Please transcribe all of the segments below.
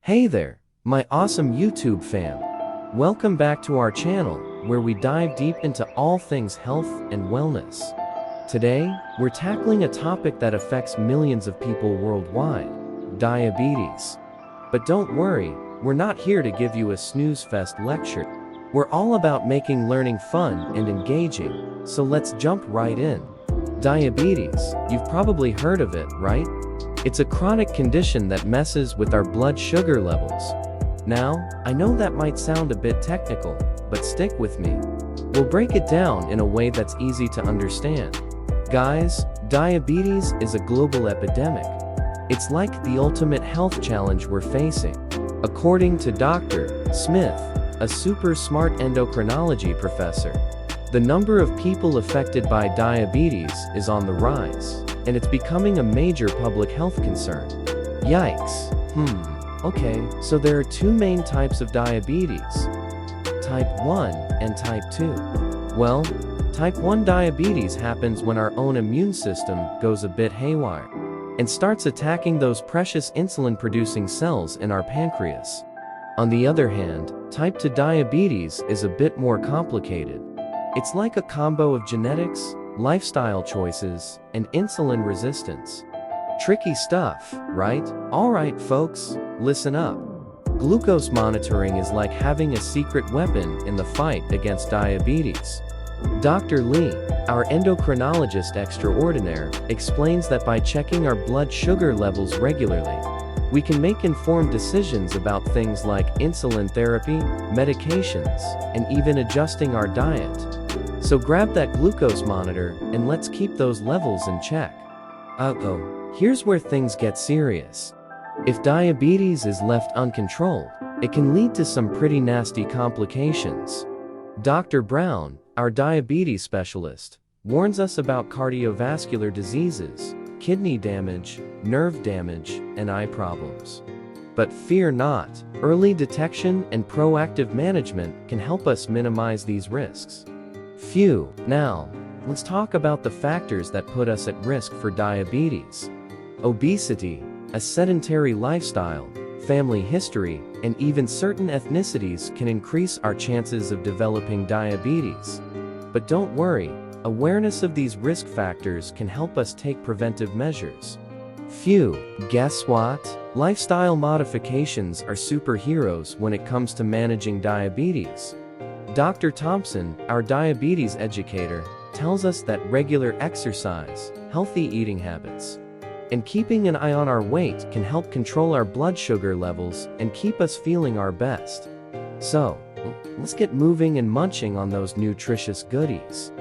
Hey there, my awesome YouTube fam. Welcome back to our channel, where we dive deep into all things health and wellness. Today, we're tackling a topic that affects millions of people worldwide: diabetes. But don't worry, we're not here to give you a snooze fest lecture. We're all about making learning fun and engaging, so let's jump right in. Diabetes, you've probably heard of it, right? It's a chronic condition that messes with our blood sugar levels. Now, I know that might sound a bit technical, but stick with me. We'll break it down in a way that's easy to understand. Guys, diabetes is a global epidemic. It's like the ultimate health challenge we're facing. According to Dr. Smith, a super smart endocrinology professor, the number of people affected by diabetes is on the rise, and it's becoming a major public health concern. Yikes. Okay, so there are two main types of diabetes: type 1 and type 2. Well, type 1 diabetes happens when our own immune system goes a bit haywire and starts attacking those precious insulin-producing cells in our pancreas. On the other hand, type 2 diabetes is a bit more complicated. It's like a combo of genetics, lifestyle choices, and insulin resistance. Tricky stuff, right? Alright folks, listen up. Glucose monitoring is like having a secret weapon in the fight against diabetes. Dr. Lee, our endocrinologist extraordinaire, explains that by checking our blood sugar levels regularly, we can make informed decisions about things like insulin therapy, medications, and even adjusting our diet. So grab that glucose monitor and let's keep those levels in check. Here's where things get serious. If diabetes is left uncontrolled, it can lead to some pretty nasty complications. Dr. Brown, our diabetes specialist, warns us about cardiovascular diseases, kidney damage, nerve damage, and eye problems. But fear not, early detection and proactive management can help us minimize these risks. Now, let's talk about the factors that put us at risk for diabetes. Obesity, a sedentary lifestyle, family history, and even certain ethnicities can increase our chances of developing diabetes. But don't worry, awareness of these risk factors can help us take preventive measures. Guess what? Lifestyle modifications are superheroes when it comes to managing diabetes. Dr. Thompson, our diabetes educator, tells us that regular exercise, healthy eating habits, and keeping an eye on our weight can help control our blood sugar levels and keep us feeling our best. So, let's get moving and munching on those nutritious goodies.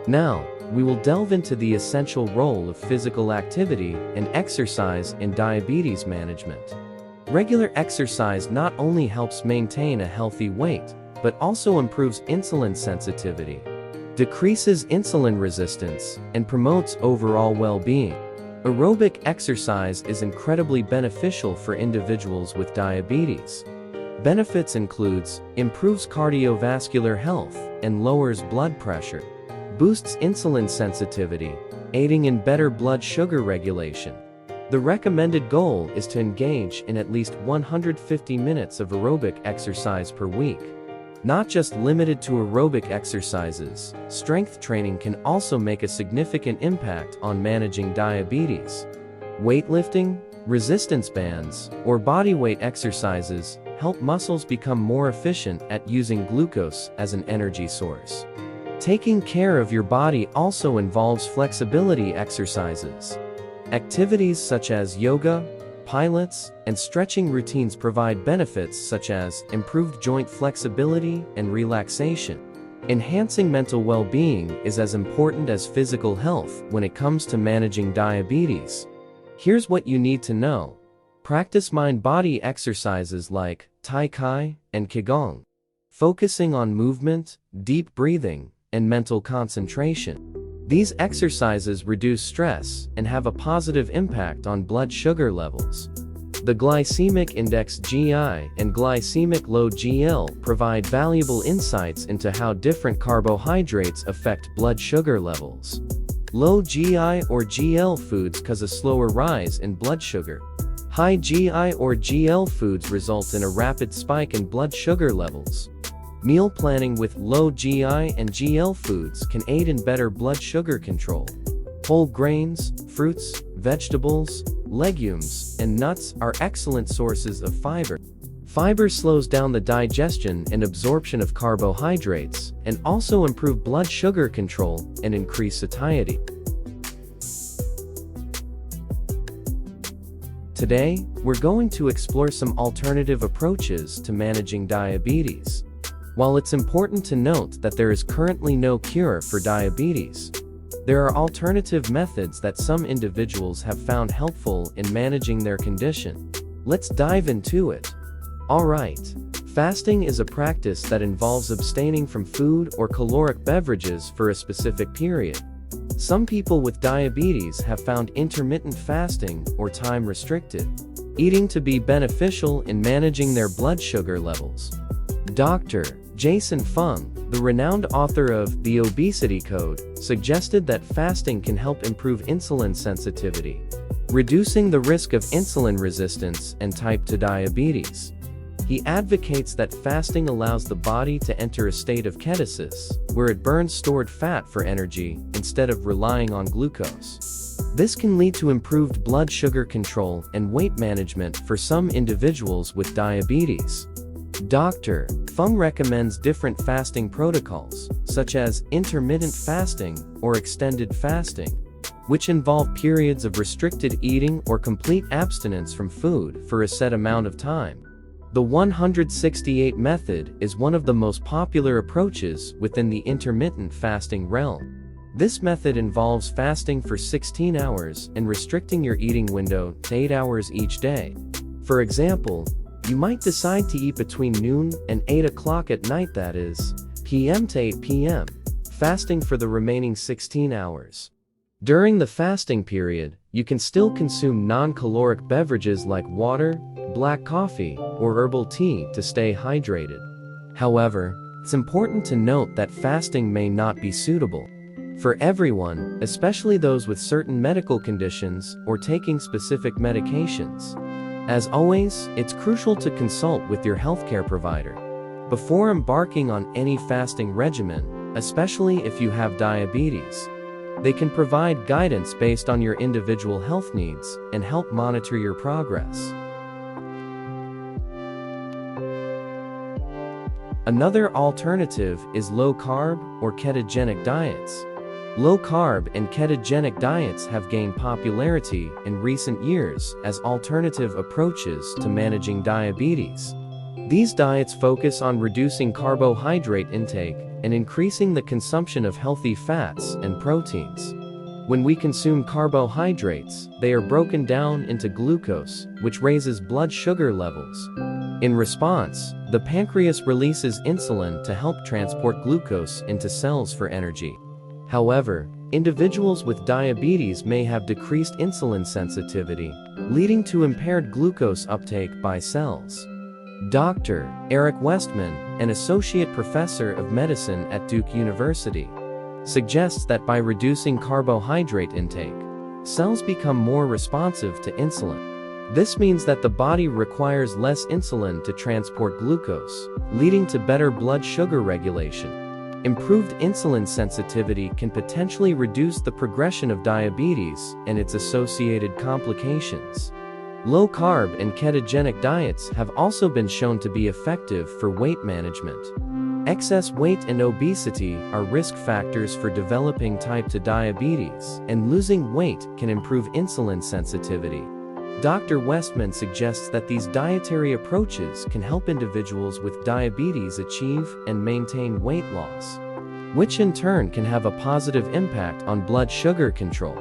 Now, we will delve into the essential role of physical activity and exercise in diabetes management. Regular exercise not only helps maintain a healthy weight, but also improves insulin sensitivity, decreases insulin resistance, and promotes overall well-being. Aerobic exercise is incredibly beneficial for individuals with diabetes. Benefits includes improves cardiovascular health and lowers blood pressure, boosts insulin sensitivity, aiding in better blood sugar regulation. The recommended goal is to engage in at least 150 minutes of aerobic exercise per week. Not just limited to aerobic exercises, strength training can also make a significant impact on managing diabetes. Weightlifting, resistance bands, or bodyweight exercises help muscles become more efficient at using glucose as an energy source. Taking care of your body also involves flexibility exercises. Activities such as yoga, pilates, and stretching routines provide benefits such as improved joint flexibility and relaxation. Enhancing mental well-being is as important as physical health when it comes to managing diabetes. Here's what you need to know. Practice mind-body exercises like Tai Chi and Qigong, focusing on movement, deep breathing, and mental concentration. These exercises reduce stress and have a positive impact on blood sugar levels. The glycemic index (GI) and glycemic load (GL) provide valuable insights into how different carbohydrates affect blood sugar levels. Low GI or GL foods cause a slower rise in blood sugar. High GI or GL foods result in a rapid spike in blood sugar levels. Meal planning with low GI and GL foods can aid in better blood sugar control. Whole grains, fruits, vegetables, legumes, and nuts are excellent sources of fiber. Fiber slows down the digestion and absorption of carbohydrates, and also improve blood sugar control and increase satiety. Today, we're going to explore some alternative approaches to managing diabetes. While it's important to note that there is currently no cure for diabetes, there are alternative methods that some individuals have found helpful in managing their condition. Let's dive into it. Alright, fasting is a practice that involves abstaining from food or caloric beverages for a specific period. Some people with diabetes have found intermittent fasting or time-restricted eating to be beneficial in managing their blood sugar levels. Dr. Jason Fung, the renowned author of The Obesity Code, suggested that fasting can help improve insulin sensitivity, reducing the risk of insulin resistance and type 2 diabetes. He advocates that fasting allows the body to enter a state of ketosis, where it burns stored fat for energy instead of relying on glucose. This can lead to improved blood sugar control and weight management for some individuals with diabetes. Dr. Fung recommends different fasting protocols, such as intermittent fasting or extended fasting, which involve periods of restricted eating or complete abstinence from food for a set amount of time. The 168 method is one of the most popular approaches within the intermittent fasting realm. This method involves fasting for 16 hours and restricting your eating window to 8 hours each day. For example, you might decide to eat between noon and 8 o'clock at night, that is, p.m. to 8 p.m., fasting for the remaining 16 hours. During the fasting period, you can still consume non-caloric beverages like water, black coffee, or herbal tea to stay hydrated. However, it's important to note that fasting may not be suitable for everyone, especially those with certain medical conditions or taking specific medications. As always, it's crucial to consult with your healthcare provider before embarking on any fasting regimen, especially if you have diabetes. They can provide guidance based on your individual health needs and help monitor your progress. Another alternative is low-carb or ketogenic diets. Low-carb and ketogenic diets have gained popularity in recent years as alternative approaches to managing diabetes. These diets focus on reducing carbohydrate intake and increasing the consumption of healthy fats and proteins. When we consume carbohydrates, they are broken down into glucose, which raises blood sugar levels. In response, the pancreas releases insulin to help transport glucose into cells for energy. However, individuals with diabetes may have decreased insulin sensitivity, leading to impaired glucose uptake by cells. Dr. Eric Westman, an associate professor of medicine at Duke University, suggests that by reducing carbohydrate intake, cells become more responsive to insulin. This means that the body requires less insulin to transport glucose, leading to better blood sugar regulation. Improved insulin sensitivity can potentially reduce the progression of diabetes and its associated complications. Low-carb and ketogenic diets have also been shown to be effective for weight management. Excess weight and obesity are risk factors for developing type 2 diabetes, and losing weight can improve insulin sensitivity. Dr. Westman suggests that these dietary approaches can help individuals with diabetes achieve and maintain weight loss, which in turn can have a positive impact on blood sugar control.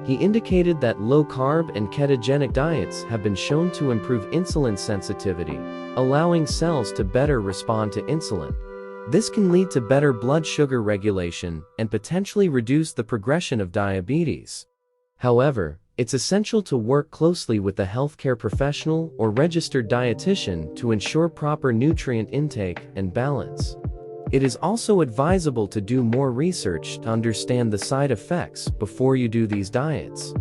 He indicated that low-carb and ketogenic diets have been shown to improve insulin sensitivity, allowing cells to better respond to insulin. This can lead to better blood sugar regulation and potentially reduce the progression of diabetes. However, it's essential to work closely with a healthcare professional or registered dietitian to ensure proper nutrient intake and balance. It is also advisable to do more research to understand the side effects before you do these diets.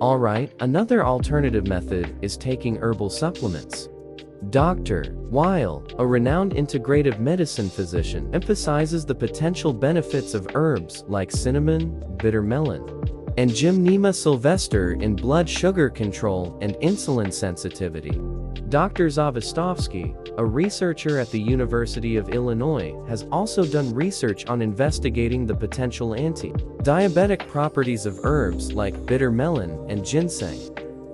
Alright, another alternative method is taking herbal supplements. Dr. Weil, a renowned integrative medicine physician, emphasizes the potential benefits of herbs like cinnamon, bitter melon, and Gymnema sylvester in blood sugar control and insulin sensitivity. Dr. Zavostovsky, a researcher at the University of Illinois, has also done research on investigating the potential anti-diabetic properties of herbs like bitter melon and ginseng.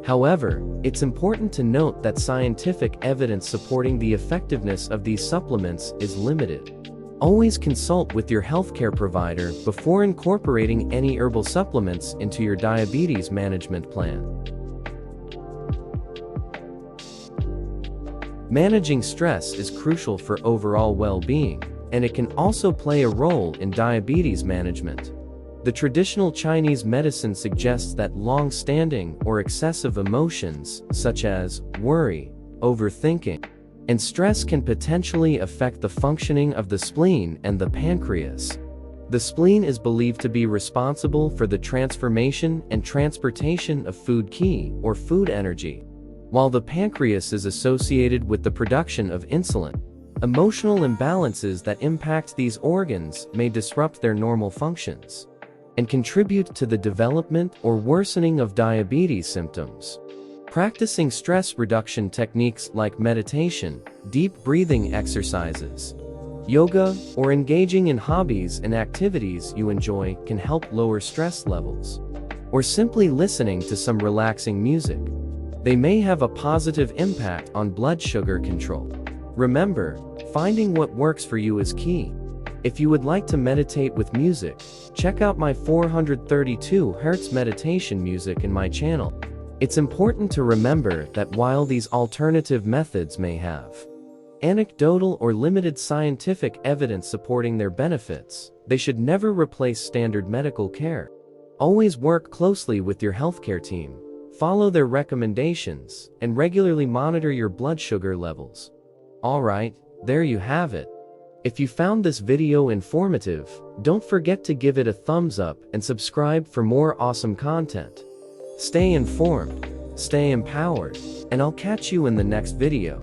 However, it's important to note that scientific evidence supporting the effectiveness of these supplements is limited. Always consult with your healthcare provider before incorporating any herbal supplements into your diabetes management plan. Managing stress is crucial for overall well-being, and it can also play a role in diabetes management. The traditional Chinese medicine suggests that long-standing or excessive emotions, such as worry, overthinking, and stress can potentially affect the functioning of the spleen and the pancreas. The spleen is believed to be responsible for the transformation and transportation of food qi, or food energy, while the pancreas is associated with the production of insulin. Emotional imbalances that impact these organs may disrupt their normal functions and contribute to the development or worsening of diabetes symptoms. Practicing stress reduction techniques like meditation, deep breathing exercises, yoga, or engaging in hobbies and activities you enjoy can help lower stress levels. Or simply listening to some relaxing music. They may have a positive impact on blood sugar control. Remember, finding what works for you is key. If you would like to meditate with music, check out my 432 Hz meditation music in my channel. It's important to remember that while these alternative methods may have anecdotal or limited scientific evidence supporting their benefits, they should never replace standard medical care. Always work closely with your healthcare team, follow their recommendations, and regularly monitor your blood sugar levels. Alright, there you have it. If you found this video informative, don't forget to give it a thumbs up and subscribe for more awesome content. Stay informed, stay empowered, and I'll catch you in the next video.